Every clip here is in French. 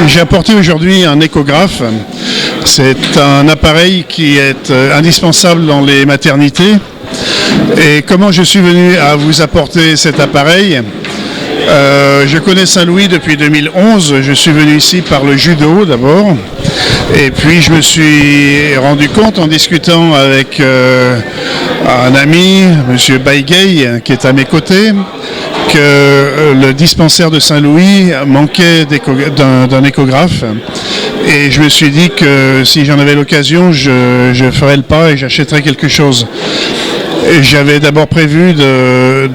J'ai apporté aujourd'hui un échographe. C'est un appareil qui est indispensable dans les maternités. Et comment je suis venu à vous apporter cet appareil ? Je connais Saint-Louis depuis 2011. Je suis venu ici par le judo d'abord. Et puis je me suis rendu compte en discutant avec un ami, M. Baïgay, qui est à mes côtés, que le dispensaire de Saint-Louis manquait d'un échographe. Et je me suis dit que si j'en avais l'occasion, je ferais le pas et j'achèterais quelque chose. J'avais d'abord prévu de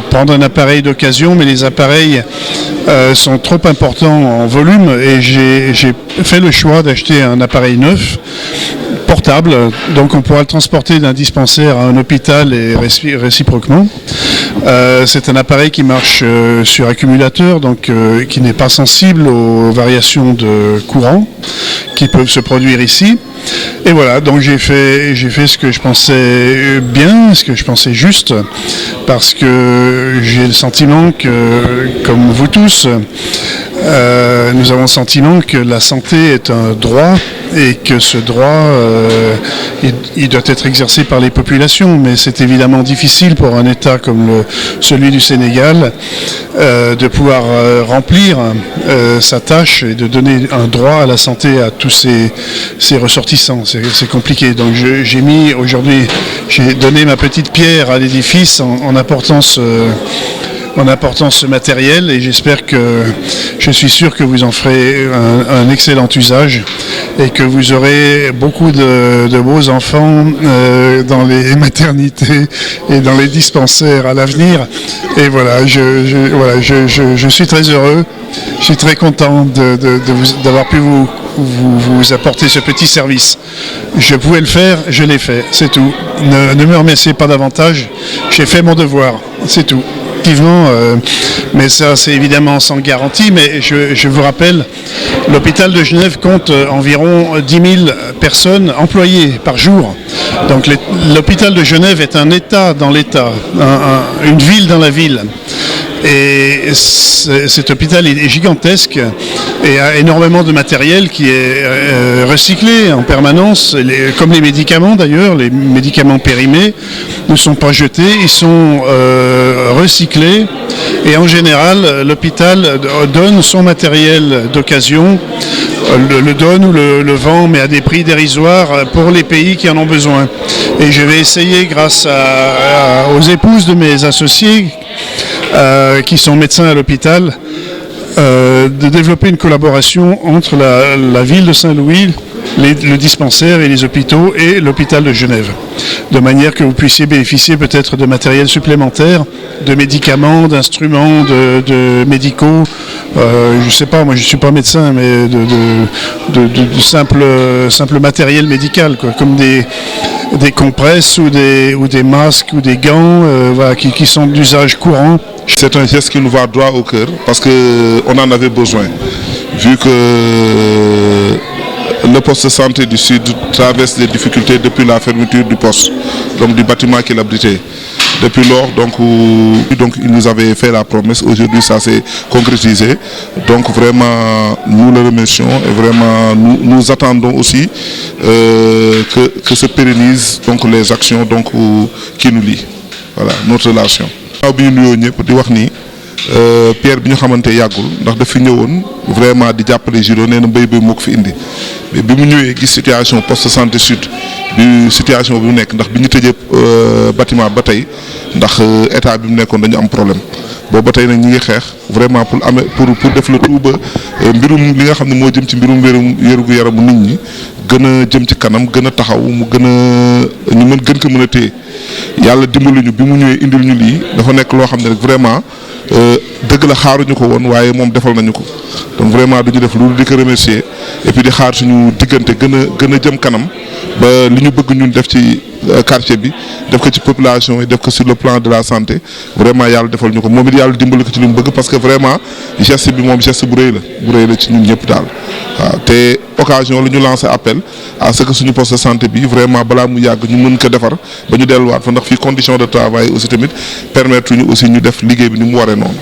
prendre un appareil d'occasion, mais les appareils sont trop importants en volume et j'ai fait le choix d'acheter un appareil neuf, portable, donc on pourra le transporter d'un dispensaire à un hôpital et réciproquement. C'est un appareil qui marche sur accumulateur, donc qui n'est pas sensible aux variations de courant qui peuvent se produire ici. Et voilà, donc j'ai fait ce que je pensais bien, ce que je pensais juste, parce que j'ai le sentiment que, comme vous tous, nous avons le sentiment que la santé est un droit et que ce droit, il doit être exercé par les populations. Mais c'est évidemment difficile pour un État comme celui du Sénégal de pouvoir remplir sa tâche et de donner un droit à la santé à tous ses ressortissants. C'est compliqué. Donc j'ai donné ma petite pierre à l'édifice en apportant ce matériel et je suis sûr que vous en ferez un excellent usage et que vous aurez beaucoup de beaux enfants dans les maternités et dans les dispensaires à l'avenir. Et voilà, je suis très heureux, je suis très content d'avoir pu vous apporter ce petit service. Je pouvais le faire, je l'ai fait, c'est tout. Ne me remerciez pas davantage, j'ai fait mon devoir, c'est tout. Effectivement, mais ça c'est évidemment sans garantie, mais je vous rappelle, l'hôpital de Genève compte environ 10 000 personnes employées par jour. Donc l'hôpital de Genève est un État dans l'État, une ville dans la ville. Et cet hôpital est gigantesque et a énormément de matériel qui est recyclé en permanence, comme les médicaments d'ailleurs, les médicaments périmés ne sont pas jetés, ils sont recyclés et en général l'hôpital donne son matériel d'occasion, le donne ou le vend mais à des prix dérisoires pour les pays qui en ont besoin. Et je vais essayer grâce aux épouses de mes associés qui sont médecins à l'hôpital, de développer une collaboration entre la ville de Saint-Louis, le dispensaire et les hôpitaux et l'hôpital de Genève, de manière que vous puissiez bénéficier peut-être de matériel supplémentaire, de médicaments, d'instruments, de médicaux, je ne sais pas, moi je ne suis pas médecin, mais de simple matériel médical, quoi, comme des compresses ou des masques ou des gants voilà, qui sont d'usage courant. C'est un geste qui nous va droit au cœur parce qu'on en avait besoin, vu que le poste de santé du Sud traverse des difficultés depuis la fermeture du poste, donc du bâtiment qu'il abritait. Depuis lors, donc il nous avait fait la promesse, aujourd'hui ça s'est concrétisé. Donc vraiment, nous le remercions et vraiment nous attendons aussi que se pérennisent donc, les actions donc, qui nous lient. Voilà, notre relation. Bi ñu nuyoo ñëpp di wax ni Pierre bi ñu xamante yàggul ndax daf fi ñëwoon vraiment di jàppale judo nee na mbéy bi moo ko fi indi mais bi mu ñëwee gis situation poste santé sud bi situation bi mu nekk ndax bi ñu tëjee bâtiment ba tey ndax état bi mu nekkoon dañu am problème boobu ba tey nag ñi ngi xeex vraiment pour def le tout ba mbirum li nga xam ne moo jëm ci mbirum wéru yaramu nit ñi gën a jëm ci kanam gën a taxaw mu gën a ñu gën ko mën a téye yàlla dimbali ñu bi mu ñëwee indil ñu lii dafa nekk loo xam ne rek vraiment dëgg la xaaruñu ko woon waaye moom defal nañu ko donc vraiment duñu def loolu di ko remercier et puis di xaar suñu diggante gën a jëm kanam ba li ñu bëgg ñun def ci quartier bi def ko ci population yi def ko sur le plan de la santé vraiment yàlla defal ñu ko moom it yàlla dimbali ko ci li mu bëgg parce que vraiment geste bi moom geste bu rëy la ci ñun ñëpp daal waaw te occasion la ñu lancer appel à ce que suñu poste de santé bi vraiment balaa mu yàgg ñu mën ko defar ba ñu delluwaat fa ndax fii condition de travail aussi tamit permettre ñu aussi ñu def liggéey bi ni mu waree noonu.